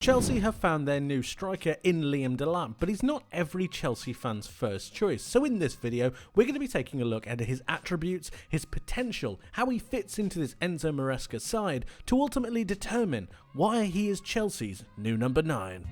Chelsea have found their new striker in Liam Delap, but he's not every Chelsea fan's first choice. So in this video, we're going to be taking a look at his attributes, his potential, how he fits into this Enzo Maresca side, to ultimately determine why he is Chelsea's new number 9.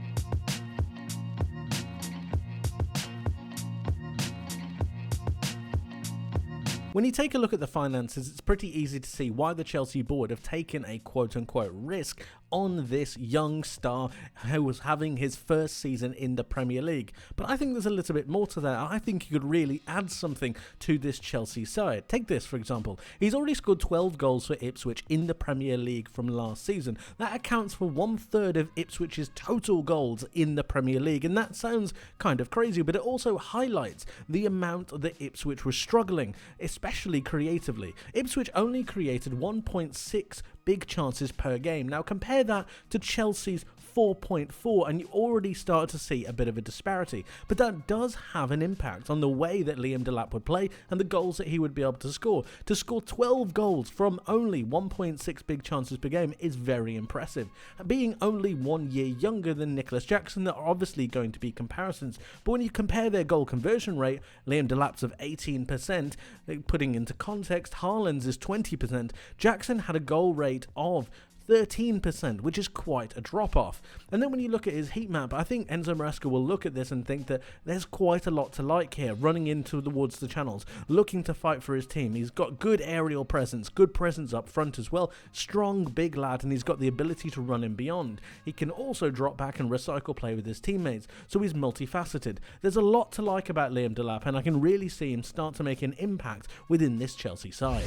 When you take a look at the finances, it's pretty easy to see why the Chelsea board have taken a quote-unquote risk on this young star who was having his first season in the Premier League. But I think there's a little bit more to that. I think he could really add something to this Chelsea side. Take this, for example. He's already scored 12 goals for Ipswich in the Premier League from last season. That accounts for 1/3 of Ipswich's total goals in the Premier League. And that sounds kind of crazy, but it also highlights the amount that Ipswich was struggling, especially creatively. Ipswich only created 1.6 big chances per game. Now compare that to Chelsea's 4.4 and you already start to see a bit of a disparity. But that does have an impact on the way that Liam Delap would play and the goals that he would be able to score. To score 12 goals from only 1.6 big chances per game is very impressive. Being only 1 year younger than Nicholas Jackson, there are obviously going to be comparisons. But when you compare their goal conversion rate, Liam Delap's of 18%, putting into context, Haaland's is 20%. Jackson had a goal rate of 13%, which is quite a drop-off. And then when you look at his heat map, I think Enzo Maresca will look at this and think that there's quite a lot to like here, running into towards the channels, looking to fight for his team. He's got good aerial presence, good presence up front as well, strong big lad, and he's got the ability to run in beyond. He can also drop back and recycle play with his teammates, so he's multifaceted. There's a lot to like about Liam Delap, and I can really see him start to make an impact within this Chelsea side.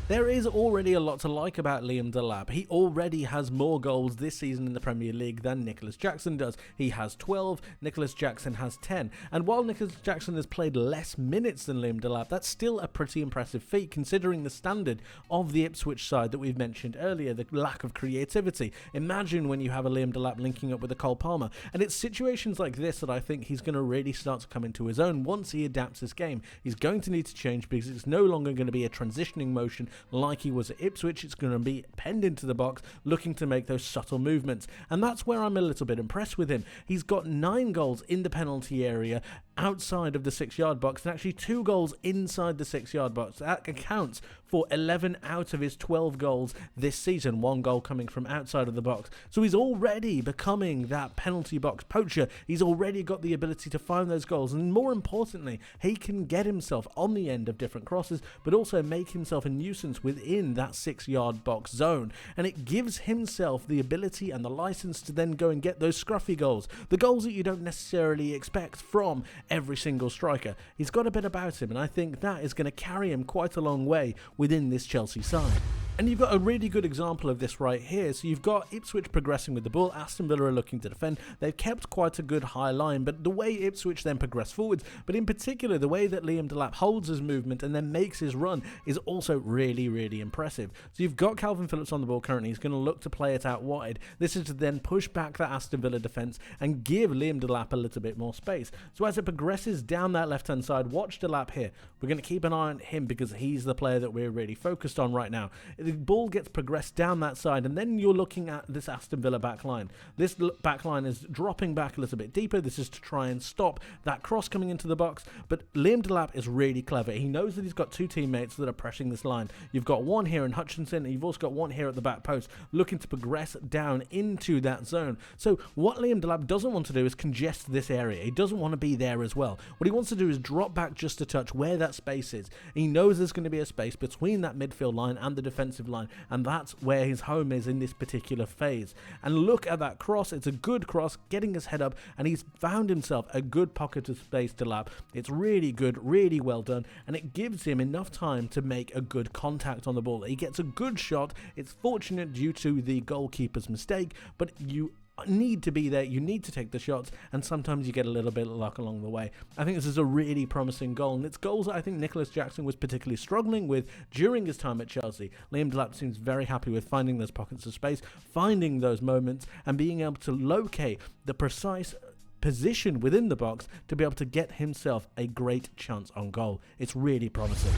There is already a lot to like about Liam Delap. He already has more goals this season in the Premier League than Nicholas Jackson does. He has 12, Nicholas Jackson has 10. And while Nicholas Jackson has played less minutes than Liam Delap, that's still a pretty impressive feat considering the standard of the Ipswich side that we've mentioned earlier, the lack of creativity. Imagine when you have a Liam Delap linking up with a Cole Palmer. And it's situations like this that I think he's going to really start to come into his own once he adapts his game. He's going to need to change because it's no longer going to be a transitioning motion like he was at Ipswich. It's going to be penned into the box, looking to make those subtle movements. And that's where I'm a little bit impressed with him. He's got 9 goals in the penalty area outside of the 6-yard box and actually 2 goals inside the 6-yard box. That accounts for 11 out of his 12 goals this season, 1 goal coming from outside of the box. So he's already becoming that penalty box poacher. He's already got the ability to find those goals, and more importantly, he can get himself on the end of different crosses, but also make himself a nuisance within that 6-yard box zone. And it gives himself the ability and the license to then go and get those scruffy goals, the goals that you don't necessarily expect from every single striker. He's got a bit about him, and I think that is going to carry him quite a long way within this Chelsea side. And you've got a really good example of this right here. So you've got Ipswich progressing with the ball, Aston Villa are looking to defend. They've kept quite a good high line, but the way Ipswich then progress forwards, but in particular the way that Liam Delap holds his movement and then makes his run is also really, really impressive. So you've got Calvin Phillips on the ball currently. He's going to look to play it out wide. This is to then push back that Aston Villa defence and give Liam Delap a little bit more space. So as it progresses down that left-hand side, watch Delap here. We're going to keep an eye on him because he's the player that we're really focused on right now. The ball gets progressed down that side, and then you're looking at this Aston Villa backline. This backline is dropping back a little bit deeper. This is to try and stop that cross coming into the box, but Liam Delap is really clever. He knows that he's got 2 teammates that are pressing this line. You've got one here in Hutchinson, and you've also got one here at the back post looking to progress down into that zone. So what Liam Delap doesn't want to do is congest this area. He doesn't want to be there as well. What he wants to do is drop back just a touch where that space is. He knows there's going to be a space between that midfield line and the defensive line, and that's where his home is in this particular phase. And look at that cross. It's a good cross, getting his head up, and he's found himself a good pocket of space to lap. It's really good, really well done, and it gives him enough time to make a good contact on the ball. He gets a good shot. It's fortunate due to the goalkeeper's mistake, but you need to be there, you need to take the shots, and sometimes you get a little bit of luck along the way. I think this is a really promising goal, and it's goals that I think Nicholas Jackson was particularly struggling with during his time at Chelsea. Liam Delap seems very happy with finding those pockets of space, finding those moments, and being able to locate the precise position within the box to be able to get himself a great chance on goal. It's really promising.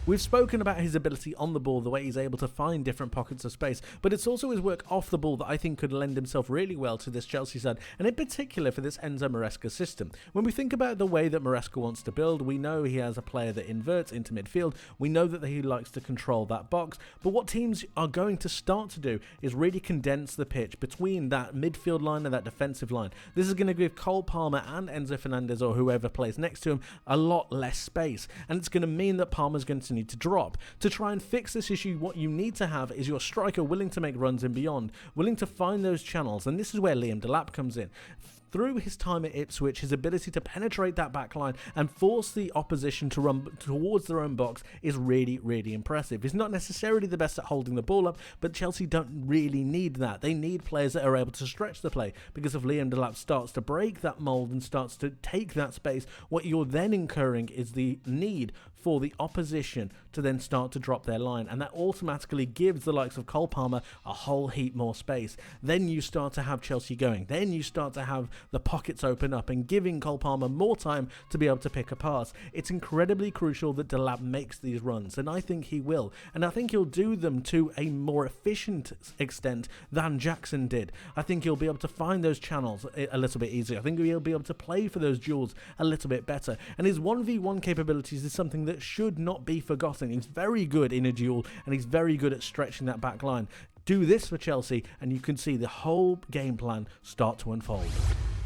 We've spoken about his ability on the ball, the way he's able to find different pockets of space, but it's also his work off the ball that I think could lend himself really well to this Chelsea side, and in particular for this Enzo Maresca system. When we think about the way that Maresca wants to build, we know he has a player that inverts into midfield, we know that he likes to control that box, but what teams are going to start to do is really condense the pitch between that midfield line and that defensive line. This is going to give Cole Palmer and Enzo Fernandez, or whoever plays next to him, a lot less space, and it's going to mean that Palmer's going to need to drop. To try and fix this issue, what you need to have is your striker willing to make runs and beyond, willing to find those channels, and this is where Liam Delap comes in. Through his time at Ipswich, his ability to penetrate that back line and force the opposition to run towards their own box is really, really impressive. He's not necessarily the best at holding the ball up, but Chelsea don't really need that. They need players that are able to stretch the play, because if Liam Delap starts to break that mould and starts to take that space, what you're then incurring is the need for the opposition to then start to drop their line, and that automatically gives the likes of Cole Palmer a whole heap more space. Then you start to have Chelsea going. Then you start to have the pockets open up and giving Cole Palmer more time to be able to pick a pass. It's incredibly crucial that Delap makes these runs, and I think he will. And I think he'll do them to a more efficient extent than Jackson did. I think he'll be able to find those channels a little bit easier. I think he'll be able to play for those duels a little bit better. And his 1v1 capabilities is something that should not be forgotten. He's very good in a duel, and he's very good at stretching that back line. Do this for Chelsea, and you can see the whole game plan start to unfold.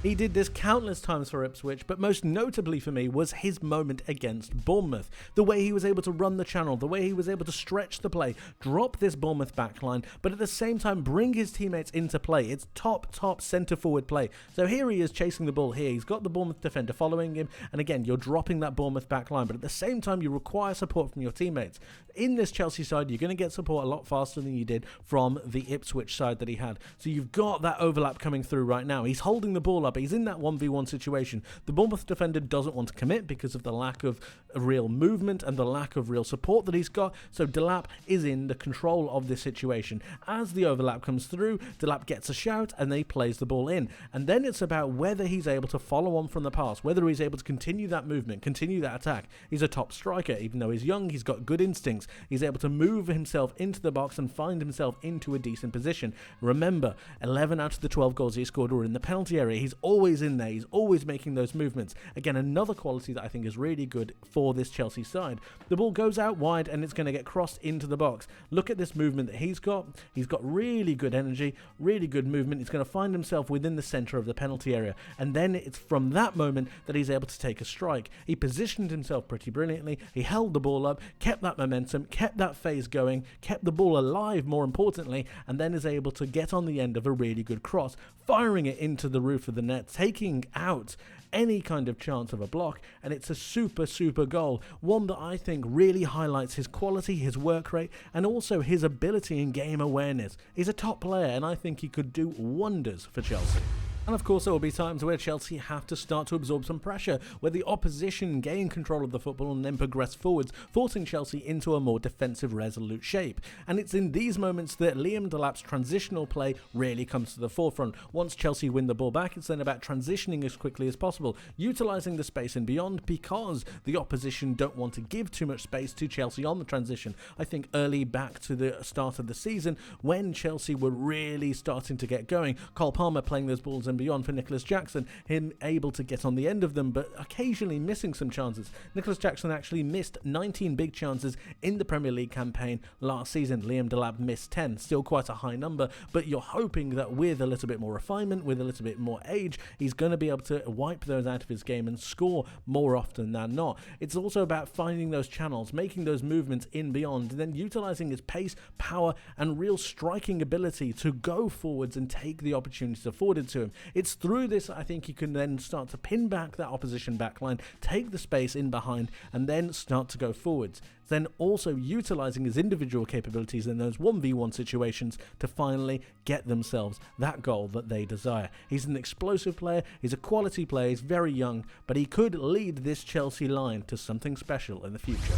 He did this countless times for Ipswich, but most notably for me was his moment against Bournemouth. The way he was able to run the channel, the way he was able to stretch the play, drop this Bournemouth backline, but at the same time bring his teammates into play. It's top centre-forward play. So here he is chasing the ball here. He's got the Bournemouth defender following him, and again, you're dropping that Bournemouth backline, but at the same time, you require support from your teammates. In this Chelsea side, you're going to get support a lot faster than you did from the Ipswich side that he had. So you've got that overlap coming through right now. He's holding the ball up. He's in that 1v1 situation. The Bournemouth defender doesn't want to commit because of the lack of real movement and the lack of real support that he's got, so Delap is in the control of this situation. As the overlap comes through, Delap gets a shout and then he plays the ball in, and then it's about whether he's able to follow on from the pass, whether he's able to continue that movement, continue that attack. He's a top striker. Even though he's young, he's got good instincts. He's able to move himself into the box and find himself into a decent position. Remember, 11 out of the 12 goals he scored were in the penalty area. He's always in there. He's always making those movements. Again, another quality that I think is really good for this Chelsea side. The ball goes out wide and it's going to get crossed into the box. Look at this movement that he's got. He's got really good energy, really good movement. He's going to find himself within the centre of the penalty area, and then it's from that moment that he's able to take a strike. He positioned himself pretty brilliantly. He held the ball up, kept that momentum, kept that phase going, kept the ball alive more importantly, and then is able to get on the end of a really good cross, firing it into the roof of the net, taking out any kind of chance of a block, and it's a super goal, one that I think really highlights his quality, his work rate, and also his ability in game awareness. He's a top player, and I think he could do wonders for Chelsea. And of course there will be times where Chelsea have to start to absorb some pressure, where the opposition gain control of the football and then progress forwards, forcing Chelsea into a more defensive, resolute shape. And it's in these moments that Liam Delap's transitional play really comes to the forefront. Once Chelsea win the ball back, it's then about transitioning as quickly as possible, utilising the space and beyond, because the opposition don't want to give too much space to Chelsea on the transition. I think early back to the start of the season, when Chelsea were really starting to get going, Cole Palmer playing those balls in beyond for Nicholas Jackson, him able to get on the end of them but occasionally missing some chances. Nicholas Jackson actually missed 19 big chances in the Premier League campaign last season. Liam Delap missed 10, still quite a high number, but you're hoping that with a little bit more refinement, with a little bit more age, he's going to be able to wipe those out of his game and score more often than not. It's also about finding those channels, making those movements in beyond, and then utilising his pace, power and real striking ability to go forwards and take the opportunities afforded to him. It's through this I think he can then start to pin back that opposition backline, take the space in behind, and then start to go forwards. Then also utilising his individual capabilities in those 1v1 situations to finally get themselves that goal that they desire. He's an explosive player, he's a quality player, he's very young, but he could lead this Chelsea line to something special in the future.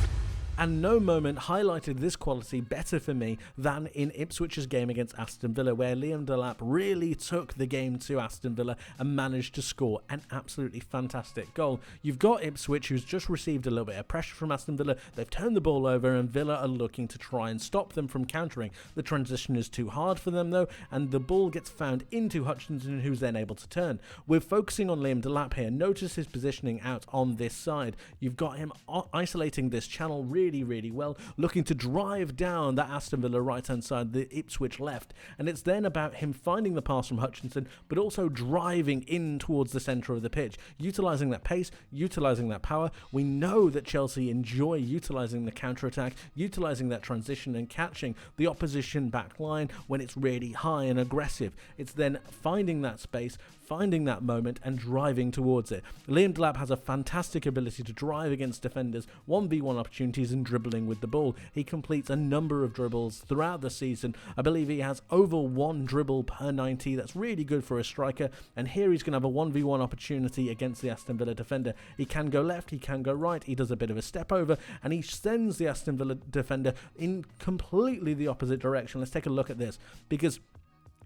And no moment highlighted this quality better for me than in Ipswich's game against Aston Villa, where Liam Delap really took the game to Aston Villa and managed to score an absolutely fantastic goal. You've got Ipswich, who's just received a little bit of pressure from Aston Villa. They've turned the ball over, and Villa are looking to try and stop them from countering. The transition is too hard for them, though, and the ball gets found into Hutchinson, who's then able to turn. We're focusing on Liam Delap here. Notice his positioning out on this side. You've got him isolating this channel really, really well, looking to drive down that Aston Villa right-hand side, the Ipswich left, and it's then about him finding the pass from Hutchinson, but also driving in towards the centre of the pitch, utilising that pace, utilising that power. We know that Chelsea enjoy utilising the counter-attack, utilising that transition and catching the opposition back line when it's really high and aggressive. It's then finding that space, finding that moment and driving towards it. Liam Delap has a fantastic ability to drive against defenders, 1v1 opportunities and dribbling with the ball. He completes a number of dribbles throughout the season. I believe he has over 1 dribble per 90. That's really good for a striker, and here he's going to have a 1v1 opportunity against the Aston Villa defender. He can go left, he can go right, he does a bit of a step over, and he sends the Aston Villa defender in completely the opposite direction. Let's take a look at this, because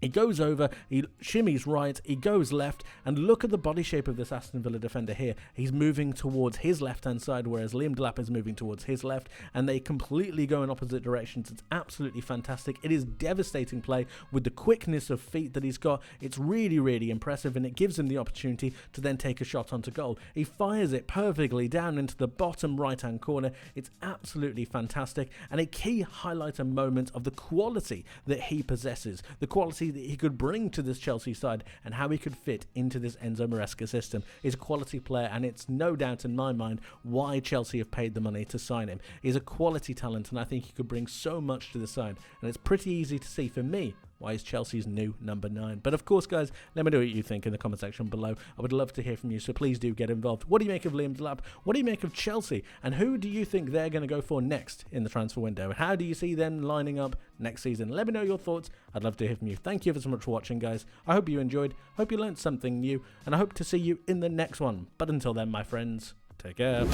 he goes over, he shimmies right, he goes left, and look at the body shape of this Aston Villa defender here. He's moving towards his left-hand side, whereas Liam Delap is moving towards his left, and they completely go in opposite directions. It's absolutely fantastic. It is devastating play with the quickness of feet that he's got. It's really, really impressive, and it gives him the opportunity to then take a shot onto goal. He fires it perfectly down into the bottom right-hand corner. It's absolutely fantastic, and a key highlighter moment of the quality that he possesses, the quality that he could bring to this Chelsea side, and how he could fit into this Enzo Maresca system. He's a quality player, and it's no doubt in my mind why Chelsea have paid the money to sign him. He's a quality talent, and I think he could bring so much to the side, and it's pretty easy to see for me why is Chelsea's new number 9. But of course, guys, let me know what you think in the comment section below. I would love to hear from you, so please do get involved. What do you make of Liam Delap? What do you make of Chelsea? And who do you think they're going to go for next in the transfer window? How do you see them lining up next season? Let me know your thoughts. I'd love to hear from you. Thank you ever so much for watching, guys. I hope you enjoyed. Hope you learned something new, and I hope to see you in the next one. But until then, my friends, take care.